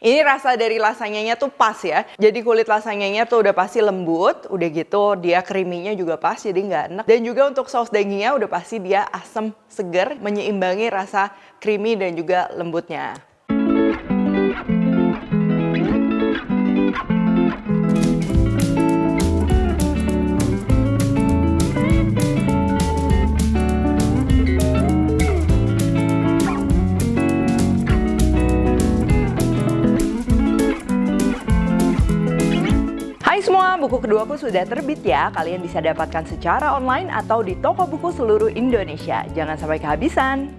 Ini rasa dari lasanyanya tuh pas ya. Jadi kulit lasanyanya tuh udah pasti lembut, udah gitu dia creamy-nya juga pas, jadi nggak enak. Dan juga untuk saus dagingnya udah pasti dia asam, seger, menyeimbangi rasa creamy dan juga lembutnya. Hai semua, buku keduaku sudah terbit ya. Kalian bisa dapatkan secara online atau di toko buku seluruh Indonesia. Jangan sampai kehabisan.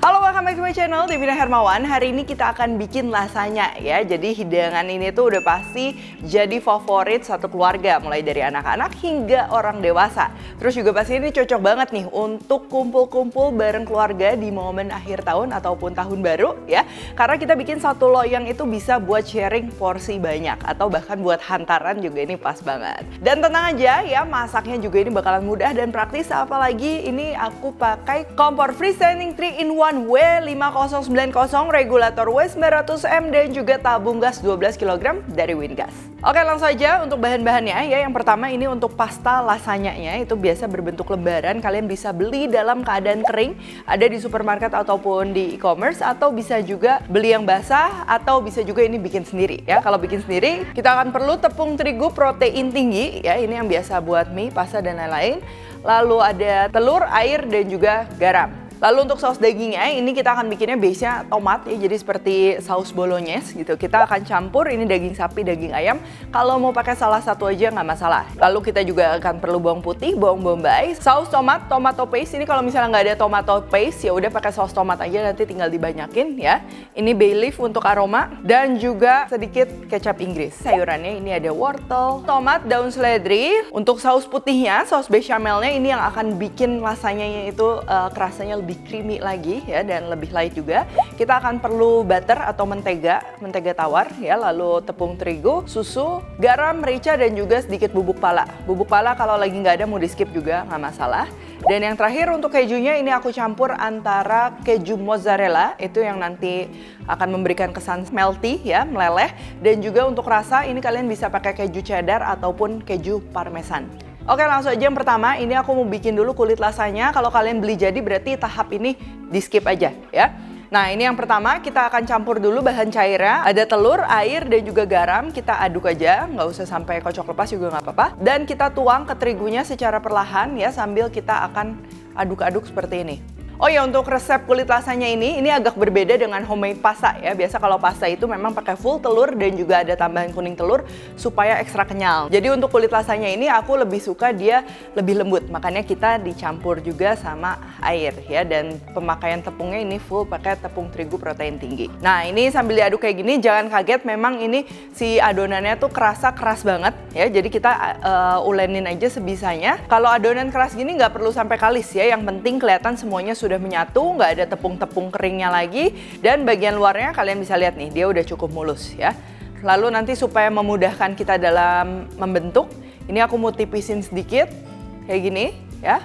Halo, welcome back to my channel, Devina Hermawan. Hari ini kita akan bikin lasanya ya. Jadi hidangan ini tuh udah pasti jadi favorit satu keluarga, mulai dari anak-anak hingga orang dewasa. Terus juga pasti ini cocok banget nih untuk kumpul-kumpul bareng keluarga di momen akhir tahun ataupun tahun baru ya. Karena kita bikin satu loyang itu bisa buat sharing porsi banyak atau bahkan buat hantaran juga ini pas banget. Dan tenang aja ya, masaknya juga ini bakalan mudah dan praktis, apalagi ini aku pakai kompor freestanding 3-in-1 W5090, regulator W900M dan juga tabung gas 12 kg dari Wingas. Oke, langsung aja untuk bahan-bahannya ya. Yang pertama ini untuk pasta lasanyanya, itu biasa berbentuk lembaran. Kalian bisa beli dalam keadaan kering, ada di supermarket ataupun di e-commerce, atau bisa juga beli yang basah, atau bisa juga ini bikin sendiri ya. Kalau bikin sendiri kita akan perlu tepung terigu protein tinggi ya, ini yang biasa buat mie, pasta dan lain-lain. Lalu ada telur, air dan juga garam. Lalu untuk saus dagingnya, ini kita akan bikinnya base-nya tomat ya, jadi seperti saus bolognese gitu. Kita akan campur ini daging sapi, daging ayam. Kalau mau pakai salah satu aja nggak masalah. Lalu kita juga akan perlu bawang putih, bawang bombay, saus tomat, tomato paste. Ini kalau misalnya nggak ada tomato paste ya udah pakai saus tomat aja, nanti tinggal dibanyakin ya. Ini bay leaf untuk aroma dan juga sedikit kecap Inggris. Sayurannya ini ada wortel, tomat, daun seledri. Untuk saus putihnya, saus bechamelnya ini yang akan bikin lasanyanya itu kerasanya lebih creamy lagi ya, dan lebih light juga. Kita akan perlu butter atau mentega tawar ya, lalu tepung terigu, susu, garam, merica dan juga sedikit bubuk pala. Bubuk pala kalau lagi nggak ada mau di skip juga nggak masalah. Dan yang terakhir untuk kejunya, ini aku campur antara keju mozzarella, itu yang nanti akan memberikan kesan melty ya, meleleh, dan juga untuk rasa ini kalian bisa pakai keju cheddar ataupun keju parmesan. Oke, langsung aja yang pertama, ini aku mau bikin dulu kulit lasanya. Kalau kalian beli jadi berarti tahap ini di skip aja ya. Nah, ini yang pertama kita akan campur dulu bahan cairnya. Ada telur, air dan juga garam. Kita aduk aja, nggak usah sampai kocok lepas juga nggak apa-apa. Dan kita tuang ke terigunya secara perlahan ya, sambil kita akan aduk-aduk seperti ini. Oh ya, untuk resep kulit lasanya ini agak berbeda dengan homemade pasta ya. Biasa kalau pasta itu memang pakai full telur dan juga ada tambahan kuning telur supaya ekstra kenyal. Jadi untuk kulit lasanya ini aku lebih suka dia lebih lembut. Makanya kita dicampur juga sama air ya, dan pemakaian tepungnya ini full pakai tepung terigu protein tinggi. Nah, ini sambil diaduk kayak gini jangan kaget, memang ini si adonannya tuh keras banget ya. Jadi kita ulenin aja sebisanya. Kalau adonan keras gini nggak perlu sampai kalis ya. Yang penting kelihatan semuanya sudah menyatu, nggak ada tepung-tepung keringnya lagi, dan bagian luarnya kalian bisa lihat nih, dia udah cukup mulus ya. Lalu nanti supaya memudahkan kita dalam membentuk, ini aku mau tipisin sedikit kayak gini ya.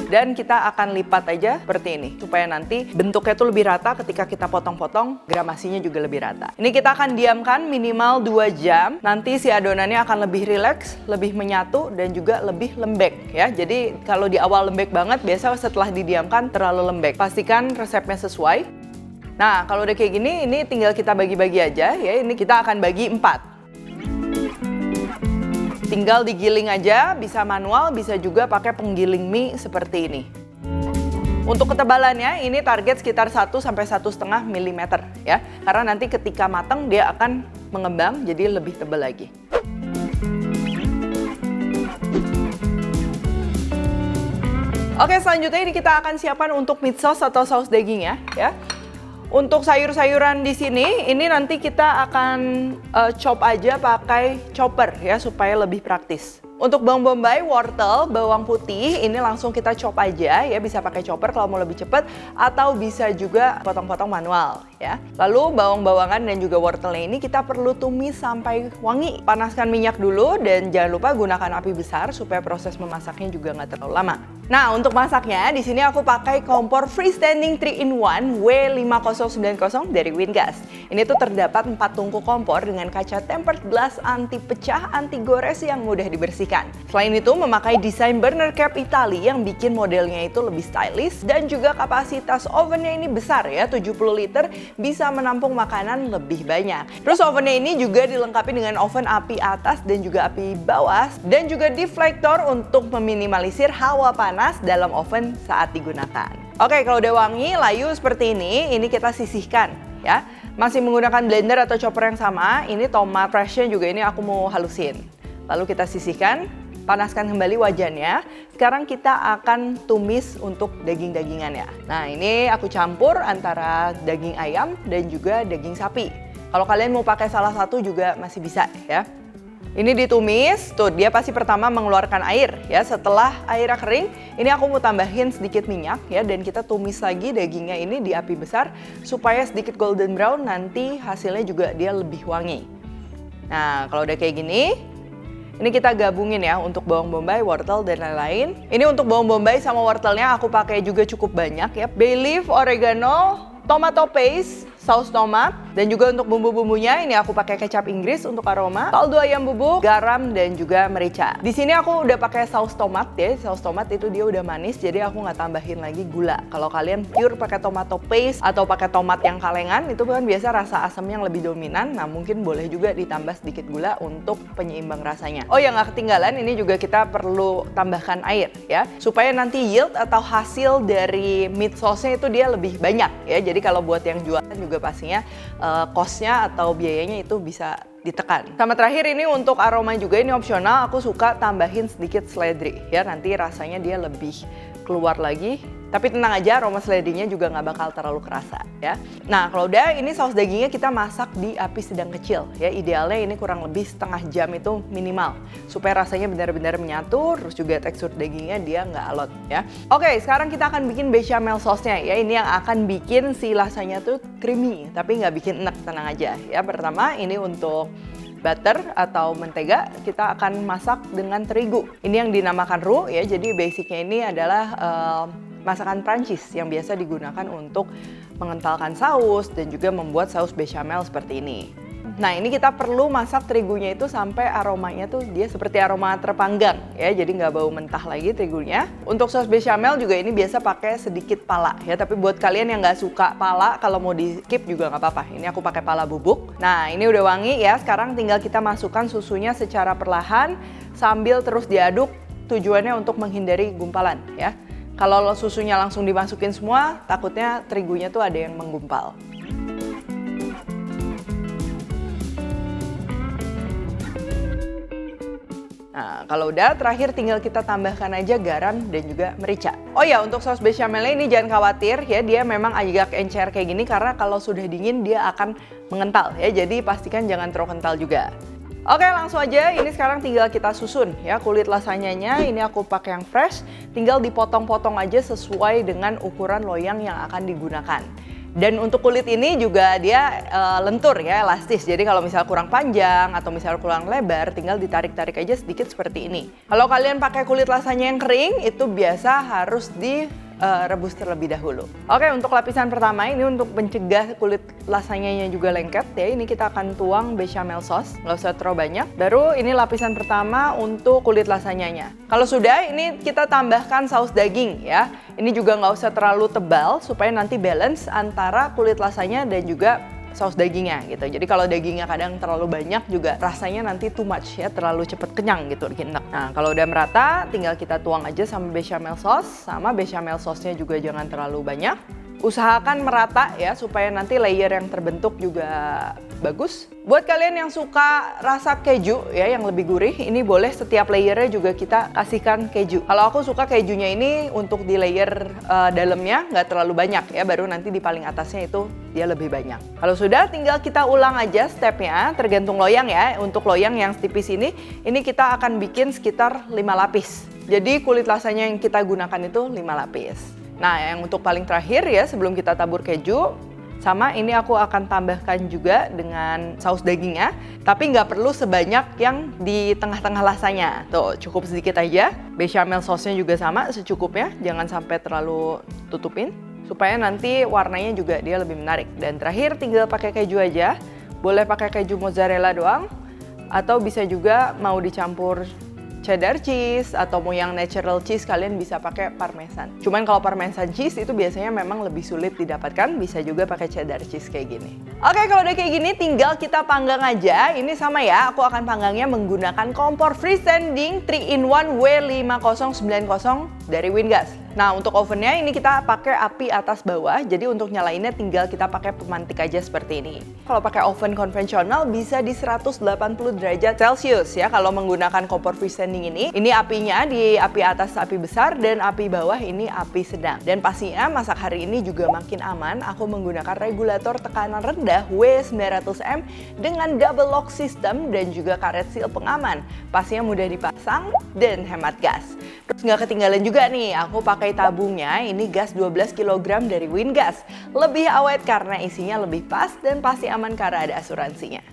Dan kita akan lipat aja seperti ini, supaya nanti bentuknya tuh lebih rata. Ketika kita potong-potong, gramasinya juga lebih rata. Ini kita akan diamkan minimal 2 jam. Nanti si adonannya akan lebih rileks, lebih menyatu, dan juga lebih lembek ya. Jadi kalau di awal lembek banget, biasa setelah didiamkan terlalu lembek. Pastikan resepnya sesuai. Nah, kalau udah kayak gini, ini tinggal kita bagi-bagi aja ya. Ini kita akan bagi 4. Tinggal digiling aja, bisa manual, bisa juga pakai penggiling mie seperti ini. Untuk ketebalannya ini target sekitar 1–1,5 mm ya. Karena nanti ketika matang dia akan mengembang jadi lebih tebal lagi. Oke, selanjutnya ini kita akan siapkan untuk meat sauce atau saus dagingnya ya. Untuk sayur-sayuran di sini, ini nanti kita akan chop aja pakai chopper ya, supaya lebih praktis. Untuk bawang bombay, wortel, bawang putih, ini langsung kita chop aja ya, bisa pakai chopper kalau mau lebih cepat, atau bisa juga potong-potong manual ya. Lalu bawang-bawangan dan juga wortelnya ini kita perlu tumis sampai wangi. Panaskan minyak dulu dan jangan lupa gunakan api besar supaya proses memasaknya juga nggak terlalu lama. Nah, untuk masaknya di sini aku pakai kompor freestanding 3-in-1 W5090 dari Wingas. Ini tuh terdapat 4 tungku kompor dengan kaca tempered glass anti pecah, anti gores yang mudah dibersihkan. Selain itu memakai desain burner cap Italia yang bikin modelnya itu lebih stylish dan juga kapasitas ovennya ini besar ya, 70 liter, bisa menampung makanan lebih banyak. Terus ovennya ini juga dilengkapi dengan oven api atas dan juga api bawah dan juga deflector untuk meminimalisir hawa panas dalam oven saat digunakan. Oke, kalau udah wangi, layu seperti ini kita sisihkan ya. Masih menggunakan blender atau chopper yang sama, ini tomat freshnya juga ini aku mau halusin. Lalu kita sisihkan, panaskan kembali wajannya. Sekarang kita akan tumis untuk daging-dagingannya. Nah, ini aku campur antara daging ayam dan juga daging sapi. Kalau kalian mau pakai salah satu juga masih bisa ya. Ini ditumis, tuh dia pasti pertama mengeluarkan air ya. Setelah airnya kering, ini aku mau tambahin sedikit minyak ya, dan kita tumis lagi dagingnya ini di api besar supaya sedikit golden brown, nanti hasilnya juga dia lebih wangi. Nah, kalau udah kayak gini, ini kita gabungin ya untuk bawang bombay, wortel dan lain-lain. Ini untuk bawang bombay sama wortelnya aku pakai juga cukup banyak ya. Bay leaf, oregano, tomato paste, saus tomat, dan juga untuk bumbu-bumbunya ini aku pakai kecap Inggris untuk aroma, kaldu ayam bubuk, garam, dan juga merica. Di sini aku udah pakai saus tomat ya, saus tomat itu dia udah manis, jadi aku nggak tambahin lagi gula. Kalau kalian pure pakai tomato paste atau pakai tomat yang kalengan, itu kan biasa rasa asam yang lebih dominan, nah mungkin boleh juga ditambah sedikit gula untuk penyeimbang rasanya. Oh ya, nggak ketinggalan, ini juga kita perlu tambahkan air ya, supaya nanti yield atau hasil dari meat sauce-nya itu dia lebih banyak ya. Jadi kalau buat yang jualan juga pastinya cost-nya atau biayanya itu bisa ditekan. Sama terakhir ini untuk aroma juga, ini opsional, aku suka tambahin sedikit seledri ya, nanti rasanya dia lebih keluar lagi. Tapi tenang aja, aroma seledrinya juga nggak bakal terlalu kerasa ya. Nah, kalau udah ini saus dagingnya kita masak di api sedang kecil ya. Idealnya ini kurang lebih setengah jam itu minimal, supaya rasanya benar-benar menyatu, terus juga tekstur dagingnya dia nggak alot ya. Oke, sekarang kita akan bikin bechamel sauce-nya ya. Ini yang akan bikin si lasanya tuh creamy, tapi nggak bikin enak, tenang aja ya. Pertama ini untuk butter atau mentega, kita akan masak dengan terigu. Ini yang dinamakan roux ya, jadi basicnya ini adalah masakan Prancis yang biasa digunakan untuk mengentalkan saus dan juga membuat saus bechamel seperti ini. Nah, ini kita perlu masak terigunya itu sampai aromanya tuh dia seperti aroma terpanggang ya, jadi nggak bau mentah lagi terigunya. Untuk saus bechamel juga ini biasa pakai sedikit pala ya, tapi buat kalian yang nggak suka pala, kalau mau di skip juga nggak apa-apa. Ini aku pakai pala bubuk. Nah, ini udah wangi ya, sekarang tinggal kita masukkan susunya secara perlahan sambil terus diaduk, tujuannya untuk menghindari gumpalan ya. Kalau susunya langsung dimasukin semua, takutnya terigunya tuh ada yang menggumpal. Nah, kalau udah, terakhir tinggal kita tambahkan aja garam dan juga merica. Oh ya, untuk saus bechamelnya ini jangan khawatir ya, dia memang agak encer kayak gini karena kalau sudah dingin dia akan mengental ya, jadi pastikan jangan terlalu kental juga. Oke, langsung aja, ini sekarang tinggal kita susun ya kulit lasanyanya. Ini aku pakai yang fresh, tinggal dipotong-potong aja sesuai dengan ukuran loyang yang akan digunakan. Dan untuk kulit ini juga dia lentur ya, elastis. Jadi kalau misal kurang panjang atau misal kurang lebar, tinggal ditarik-tarik aja sedikit seperti ini. Kalau kalian pakai kulit lasanya yang kering, itu biasa harus rebus terlebih dahulu. Oke, untuk lapisan pertama ini untuk mencegah kulit lasanyanya juga lengket ya, ini kita akan tuang bechamel sauce, nggak usah terlalu banyak. Baru ini lapisan pertama untuk kulit lasanyanya. Kalau sudah, ini kita tambahkan saus daging ya. Ini juga nggak usah terlalu tebal supaya nanti balance antara kulit lasanya dan juga saus dagingnya gitu. Jadi kalau dagingnya kadang terlalu banyak juga rasanya nanti too much ya, terlalu cepet kenyang gitu, bikin enak. Nah, kalau udah merata tinggal kita tuang aja sama bechamel sauce. Sama bechamel sauce-nya juga jangan terlalu banyak. Usahakan merata ya supaya nanti layer yang terbentuk juga bagus. Buat kalian yang suka rasa keju ya yang lebih gurih, ini boleh setiap layernya juga kita kasihkan keju. Kalau aku suka kejunya ini untuk di layer dalamnya nggak terlalu banyak ya, baru nanti di paling atasnya itu dia lebih banyak. Kalau sudah tinggal kita ulang aja stepnya, tergantung loyang ya. Untuk loyang yang tipis ini kita akan bikin sekitar 5 lapis. Jadi kulit lasanya yang kita gunakan itu 5 lapis. Nah, yang untuk paling terakhir ya sebelum kita tabur keju, Sama ini aku akan tambahkan juga dengan saus dagingnya, tapi nggak perlu sebanyak yang di tengah-tengah lasanya. Tuh, cukup sedikit aja. Bechamel sausnya juga sama, secukupnya, jangan sampai terlalu tutupin, supaya nanti warnanya juga dia lebih menarik. Dan terakhir tinggal pakai keju aja, boleh pakai keju mozzarella doang, atau bisa juga mau dicampur cheddar cheese atau mau yang natural cheese kalian bisa pakai parmesan. Cuman kalau parmesan cheese itu biasanya memang lebih sulit didapatkan, bisa juga pakai cheddar cheese kayak gini. Oke, kalau udah kayak gini tinggal kita panggang aja. Ini sama ya, aku akan panggangnya menggunakan kompor freestanding 3-in-1 W5090 dari Wingas. Nah, untuk ovennya ini kita pakai api atas bawah, jadi untuk nyalainnya tinggal kita pakai pemantik aja seperti ini. Kalau pakai oven konvensional bisa di 180 derajat Celcius ya kalau menggunakan kompor freestanding ini. Ini apinya di api atas api besar dan api bawah ini api sedang. Dan pastinya masak hari ini juga makin aman, aku menggunakan regulator tekanan rendah W900M dengan double lock system dan juga karet seal pengaman. Pastinya mudah dipasang dan hemat gas. Terus nggak ketinggalan juga nih, aku pakai tabungnya, ini gas 12 kg dari Wingas. Lebih awet karena isinya lebih pas dan pasti aman karena ada asuransinya.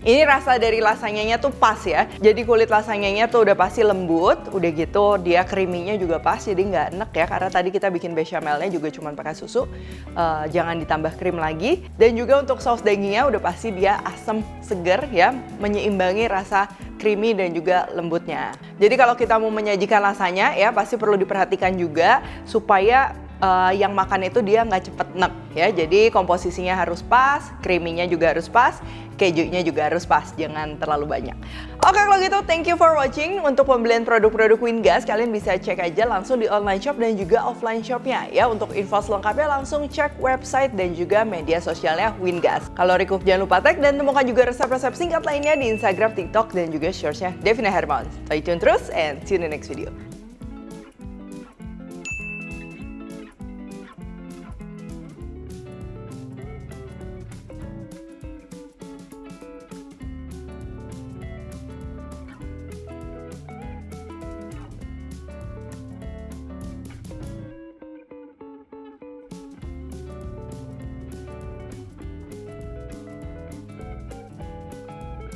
Ini rasa dari lasanyanya tuh pas ya. Jadi kulit lasanyanya tuh udah pasti lembut, udah gitu dia creamy-nya juga pas, jadi nggak enek ya. Karena tadi kita bikin bechamelnya juga cuma pakai susu, jangan ditambah krim lagi. Dan juga untuk saus dagingnya udah pasti dia asam seger ya, menyeimbangi rasa creamy dan juga lembutnya. Jadi kalau kita mau menyajikan lasanya ya pasti perlu diperhatikan juga supaya yang makan itu dia nggak cepet nek ya. Jadi komposisinya harus pas, creamy-nya juga harus pas, kejunya juga harus pas, jangan terlalu banyak. Oke, kalau gitu thank you for watching. Untuk pembelian produk-produk Wingas kalian bisa cek aja langsung di online shop dan juga offline shopnya ya. Untuk info selengkapnya langsung cek website dan juga media sosialnya Wingas. Kalau request jangan lupa tag dan temukan juga resep-resep singkat lainnya di Instagram, TikTok dan juga shortsnya Devina Hermawan. Stay tune terus and see you in the next video.